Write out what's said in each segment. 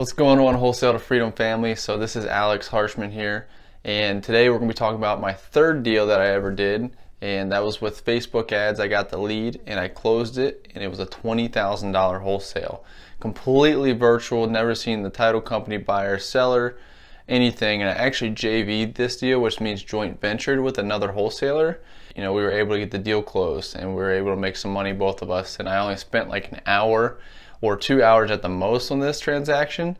What's going on, Wholesale to Freedom family? So this is Alex Harshman here, and today we're going to be talking about my third deal that I ever did, and that was with Facebook ads. I got the lead and I closed it, and it was a $20,000 wholesale. Completely virtual, never seen the title company, buyer, seller, anything, and I actually JV'd this deal, which means joint ventured with another wholesaler. We were able to get the deal closed, and we were able to make some money, both of us, and I only spent like an hour or 2 hours at the most on this transaction.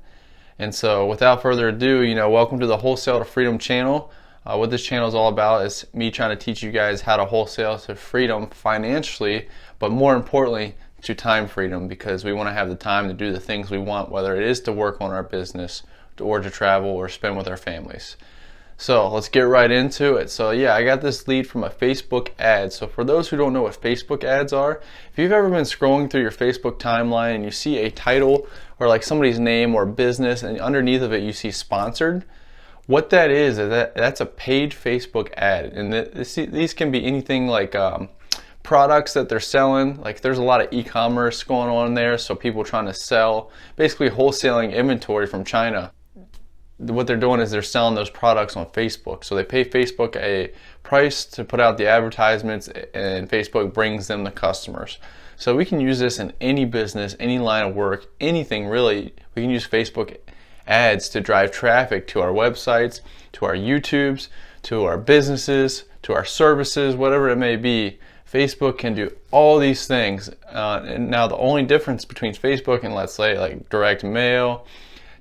And so without further ado, welcome to the Wholesale to Freedom channel. What this channel is all about is me trying to teach you guys how to wholesale to freedom financially, but more importantly to time freedom, because we want to have the time to do the things we want, whether it is to work on our business or to travel or spend with our families. So let's get right into it. So yeah, I got this lead from a Facebook ad. So for those who don't know what Facebook ads are, if you've ever been scrolling through your Facebook timeline and you see a title or like somebody's name or business, and underneath of it you see sponsored, what that is that's a paid Facebook ad. And these can be anything like products that they're selling. Like there's a lot of e-commerce going on there, so people trying to sell, basically wholesaling inventory from China. What they're doing is they're selling those products on Facebook. So they pay Facebook a price to put out the advertisements, and Facebook brings them the customers. So we can use this in any business, any line of work, anything really. We can use Facebook ads to drive traffic to our websites, to our YouTubes, to our businesses, to our services, whatever it may be. Facebook can do all these things. And now the only difference between Facebook and, let's say, like direct mail,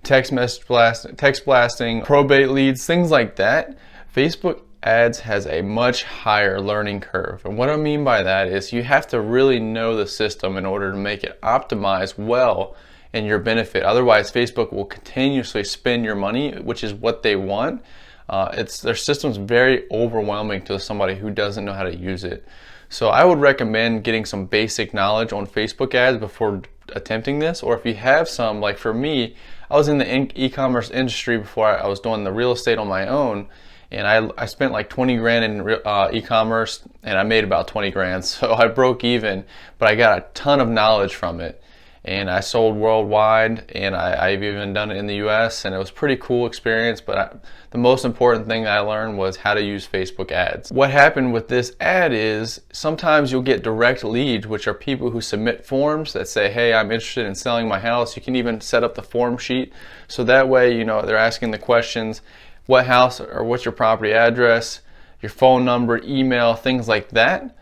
text blasting, probate leads, things like that, Facebook ads has a much higher learning curve. And what I mean by that is you have to really know the system in order to make it optimize well in your benefit. Otherwise, Facebook will continuously spend your money, which is what they want. Their system's very overwhelming to somebody who doesn't know how to use it. So I would recommend getting some basic knowledge on Facebook ads before attempting this. Or if you have some, like for me, I was in the e-commerce industry before I was doing the real estate on my own, and I spent like 20 grand in e-commerce, and I made about 20 grand, so I broke even, but I got a ton of knowledge from it. And I sold worldwide, and I've even done it in the US, and it was a pretty cool experience. But the most important thing I learned was how to use Facebook ads. What happened with this ad is sometimes you'll get direct leads, which are people who submit forms that say, hey, I'm interested in selling my house. You can even set up the form sheet, so that way they're asking the questions, what house or what's your property address, your phone number, email, things like that.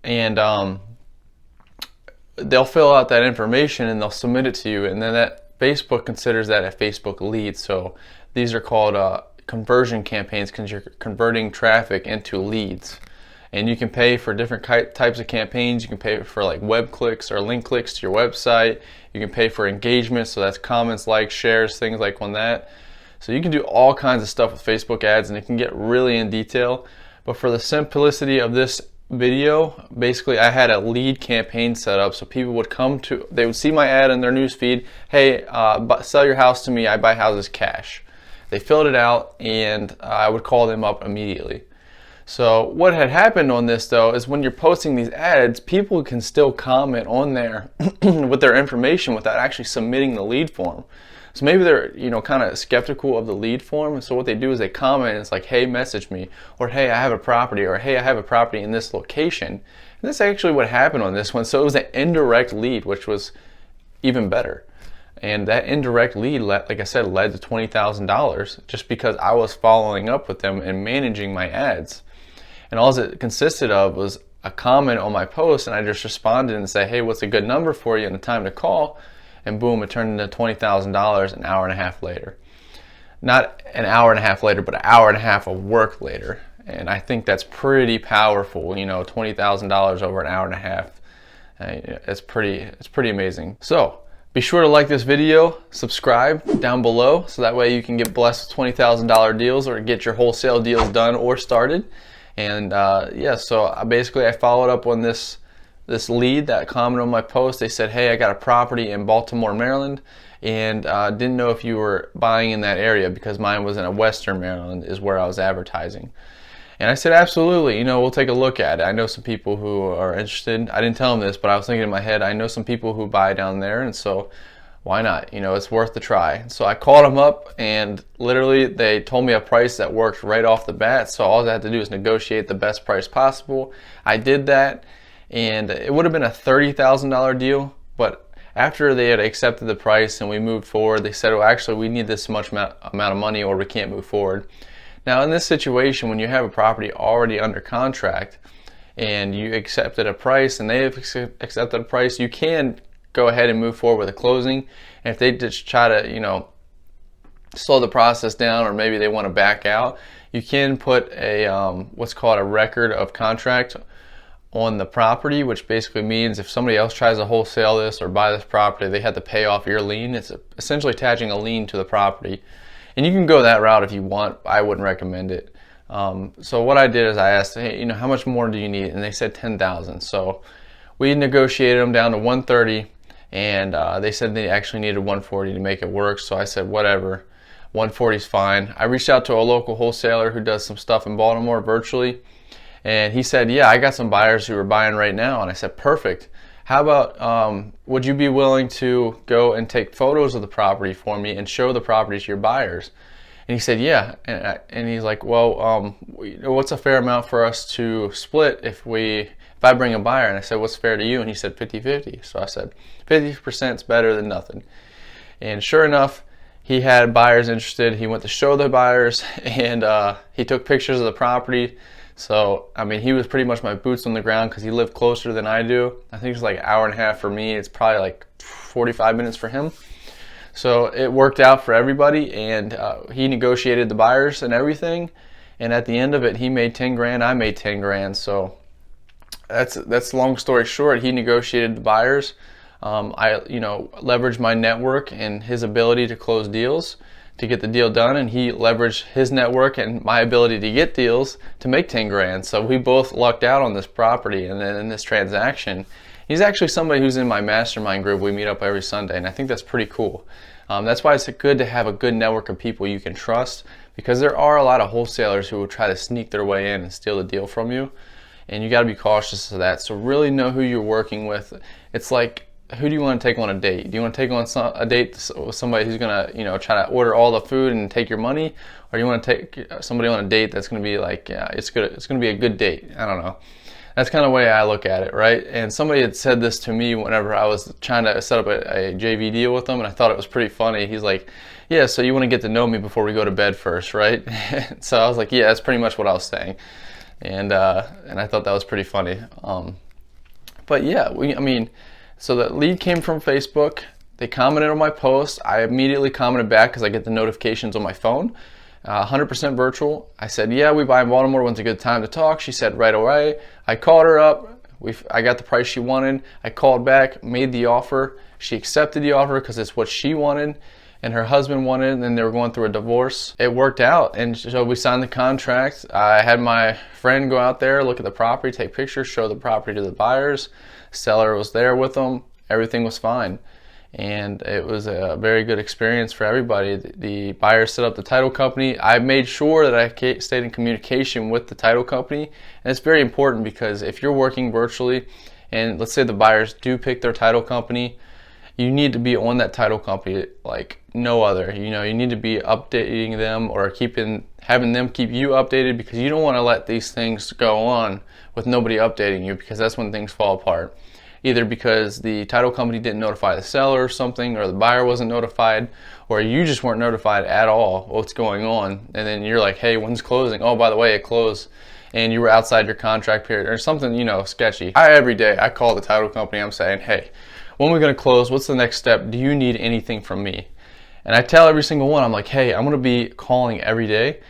And they'll fill out that information and they'll submit it to you, and then that Facebook considers that a Facebook lead. So these are called conversion campaigns, because you're converting traffic into leads. And you can pay for different types of campaigns. You can pay for like web clicks or link clicks to your website. You can pay for engagement, so that's comments, likes, shares, things like on that. So you can do all kinds of stuff with Facebook ads, and it can get really in detail. But for the simplicity of this video, basically I had a lead campaign set up, so people would they would see my ad in their news feed. Hey, sell your house to me, I buy houses cash. They filled it out, and I would call them up immediately. So what had happened on this though is when you're posting these ads, people can still comment on there with their information without actually submitting the lead form. So maybe they're kind of skeptical of the lead form, and so what they do is they comment, and it's like, hey, message me, or hey, I have a property, or hey, I have a property in this location. And that's actually what happened on this one. So it was an indirect lead, which was even better. And that indirect lead, like I said, led to $20,000 just because I was following up with them and managing my ads. And all it consisted of was a comment on my post, and I just responded and say, hey, what's a good number for you and the time to call? And boom, it turned into $20,000 an hour and a half later. Not an hour and a half later, but an hour and a half of work later. And I think that's pretty powerful. $20,000 over an hour and a half. It's pretty amazing. So be sure to like this video, subscribe down below, so that way you can get blessed with $20,000 deals or get your wholesale deals done or started. And yeah, so I followed up on this lead that commented on my post. They said, hey, I got a property in Baltimore, Maryland, and didn't know if you were buying in that area, because mine was in a Western Maryland is where I was advertising. And I said, absolutely, we'll take a look at it. I know some people who are interested. I didn't tell them this, but I was thinking in my head, I know some people who buy down there, and so why not? You know, it's worth the try. So I called them up, and literally they told me a price that worked right off the bat. So all I had to do is negotiate the best price possible. I did that, and it would have been a $30,000 deal, but after they had accepted the price and we moved forward, they said, well, actually, we need this much amount of money or we can't move forward. Now, in this situation, when you have a property already under contract and you accepted a price and they have accepted a price, you can go ahead and move forward with a closing. And if they just try to, you know, slow the process down, or maybe they want to back out, you can put a what's called a record of contract on the property, which basically means if somebody else tries to wholesale this or buy this property, they have to pay off your lien. It's essentially attaching a lien to the property. And you can go that route if you want. I wouldn't recommend it. So what I did is I asked, hey, you know, how much more do you need? And they said 10,000. So we negotiated them down to 130. And they said they actually needed 140 to make it work. So I said, whatever, 140 is fine. I reached out to a local wholesaler who does some stuff in Baltimore virtually. And he said, yeah, I got some buyers who are buying right now. And I said, perfect. How about, would you be willing to go and take photos of the property for me and show the property to your buyers? And he said, yeah. And he's like, well, what's a fair amount for us to split if I bring a buyer? And I said, what's fair to you? And he said 50-50. So I said 50% is better than nothing. And sure enough, he had buyers interested. He went to show the buyers, and he took pictures of the property. So I mean, he was pretty much my boots on the ground because he lived closer than I do. I think it's like an hour and a half for me. It's probably like 45 minutes for him. So it worked out for everybody, and he negotiated the buyers and everything. And at the end of it, he made 10 grand. I made 10 grand. So that's long story short. He negotiated the buyers. I leveraged my network and his ability to close deals to get the deal done, and he leveraged his network and my ability to get deals to make 10 grand. So we both lucked out on this property and then in this transaction. He's actually somebody who's in my mastermind group. We meet up every Sunday, and I think that's pretty cool. That's why it's good to have a good network of people you can trust, because there are a lot of wholesalers who will try to sneak their way in and steal the deal from you, and you got to be cautious of that. So really know who you're working with. It's like, who do you want to take on a date? Do you want to take on a date with somebody who's going to, try to order all the food and take your money? Or do you want to take somebody on a date that's going to be like, yeah, it's going to be a good date? I don't know. That's kind of the way I look at it, right? And somebody had said this to me whenever I was trying to set up a JV deal with them, and I thought it was pretty funny. He's like, yeah, so you want to get to know me before we go to bed first, right? So I was like, yeah, that's pretty much what I was saying. And I thought that was pretty funny. But yeah, so the lead came from Facebook. They commented on my post. I immediately commented back because I get the notifications on my phone. 100% virtual. I said, yeah, we buy in Baltimore. When's a good time to talk? She said, right away. I called her up. I got the price she wanted. I called back, made the offer. She accepted the offer because it's what she wanted and her husband wanted, and then they were going through a divorce. It worked out, and so we signed the contract. I had my friend go out there, look at the property, take pictures, show the property to the buyers. Seller was there with them. Everything was fine, and it was a very good experience for everybody. The buyer set up the title company. I made sure that I stayed in communication with the title company, and it's very important because if you're working virtually and let's say the buyers do pick their title company, you need to be on that title company like no other. You need to be updating them or having them keep you updated, because you don't want to let these things go on with nobody updating you, because that's when things fall apart. Either because the title company didn't notify the seller or something, or the buyer wasn't notified, or you just weren't notified at all what's going on, and then you're like, hey, when's closing? Oh, by the way, it closed, and you were outside your contract period or something, sketchy. Every day I call the title company. I'm saying, hey, when are we going to close? What's the next step? Do you need anything from me? And I tell every single one, I'm like, hey, I'm going to be calling every day.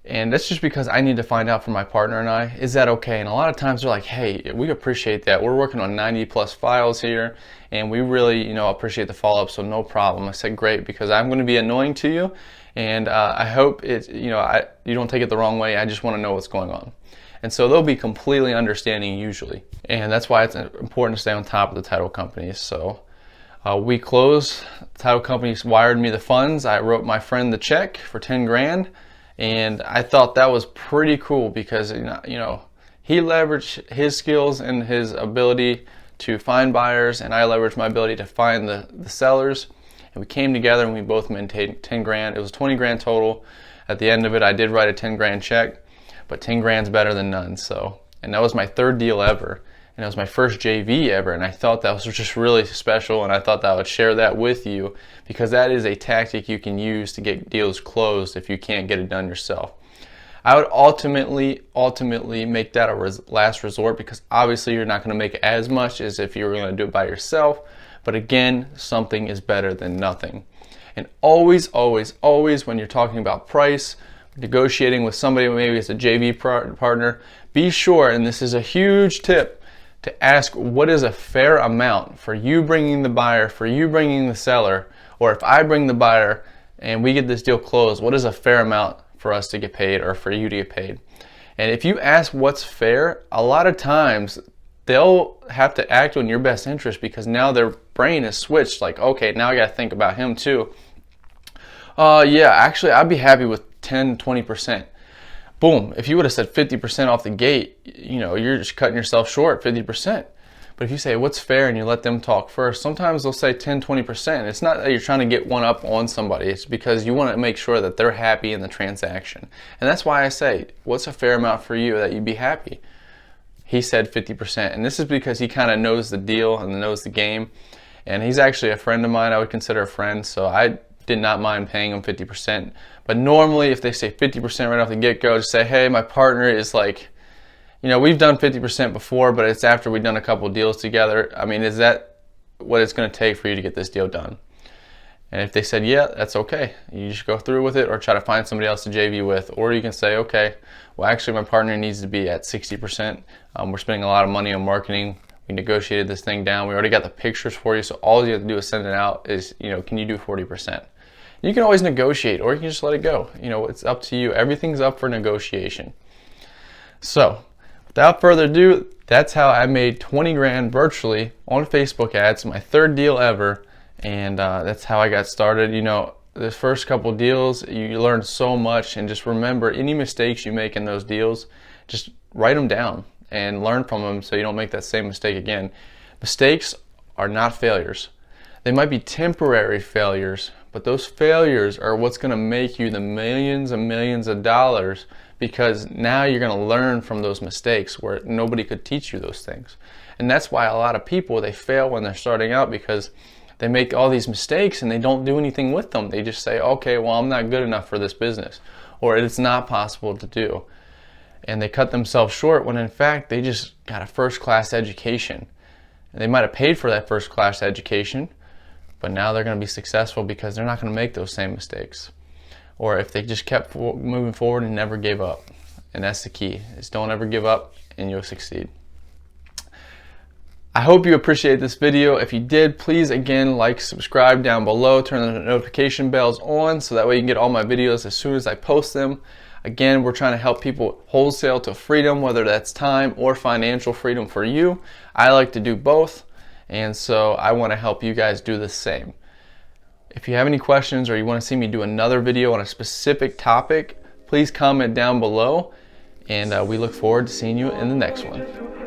And that's just because I need to find out from my partner and I, is that okay? And a lot of times they're like, hey, we appreciate that. We're working on 90 plus files here, and we really, appreciate the follow-up, so no problem. I said, great, because I'm going to be annoying to you, and I hope it's, you don't take it the wrong way. I just want to know what's going on. And so they'll be completely understanding usually. And that's why it's important to stay on top of the title companies. So we closed. The title companies wired me the funds. I wrote my friend the check for 10 grand. And I thought that was pretty cool because, he leveraged his skills and his ability to find buyers, and I leveraged my ability to find the sellers. and we came together and we both maintained 10 grand. It was 20 grand total. At the end of it, I did write a 10 grand check, but 10 grand's better than none. So, and that was my third deal ever, and it was my first JV ever, and I thought that was just really special, and I thought that I would share that with you because that is a tactic you can use to get deals closed if you can't get it done yourself. I would ultimately make that a last resort because obviously you're not going to make as much as if you were going to do it by yourself. But again, something is better than nothing. And always when you're talking about price, negotiating with somebody, maybe it's a JV partner, be sure, and this is a huge tip, to ask what is a fair amount for you bringing the buyer, for you bringing the seller, or if I bring the buyer and we get this deal closed, what is a fair amount for us to get paid or for you to get paid? And if you ask what's fair, a lot of times they'll have to act in your best interest because now their brain is switched, like, okay, now I got to think about him too. Yeah, actually I'd be happy with 10-20%. Boom, if you would have said 50% off the gate, you know, you're just cutting yourself short 50%. But if you say what's fair and you let them talk first, sometimes they'll say 10-20%. It's not that you're trying to get one up on somebody. It's because you want to make sure that they're happy in the transaction. And that's why I say, what's a fair amount for you that you'd be happy? He said 50%. And this is because he kind of knows the deal and knows the game. And he's actually a friend of mine. I would consider a friend. So I did not mind paying him 50%. But normally if they say 50% right off the get-go, just say, hey, my partner is like, you know, we've done 50% before, but it's after we've done a couple deals together. I mean, is that what it's going to take for you to get this deal done? And if they said, yeah, that's okay. You just go through with it or try to find somebody else to JV with. Or you can say, okay, well, actually, my partner needs to be at 60%. We're spending a lot of money on marketing. We negotiated this thing down. We already got the pictures for you. So all you have to do is send it out is, you know, can you do 40%? You can always negotiate or you can just let it go. You know, it's up to you. Everything's up for negotiation. So, without further ado, that's how I made 20 grand virtually on Facebook ads, my third deal ever, and that's how I got started. You know, the first couple deals, you learn so much, and just remember any mistakes you make in those deals, just write them down and learn from them so you don't make that same mistake again. Mistakes are not failures. They might be temporary failures, but those failures are what's going to make you the millions and millions of dollars, because now you're going to learn from those mistakes where nobody could teach you those things. And that's why a lot of people, they fail when they're starting out because they make all these mistakes and they don't do anything with them. They just say, okay, well, I'm not good enough for this business, or it's not possible to do. And they cut themselves short when in fact they just got a first-class education. And they might have paid for that first-class education, but now they're going to be successful because they're not going to make those same mistakes. Or if they just kept moving forward and never gave up. And that's the key, is don't ever give up and you'll succeed. I hope you appreciate this video. If you did, please again like, subscribe down below, turn the notification bells on so that way you can get all my videos as soon as I post them. Again, we're trying to help people wholesale to freedom, whether that's time or financial freedom for you. I like to do both, and so I want to help you guys do the same. If you have any questions or you want to see me do another video on a specific topic, please comment down below, and we look forward to seeing you in the next one.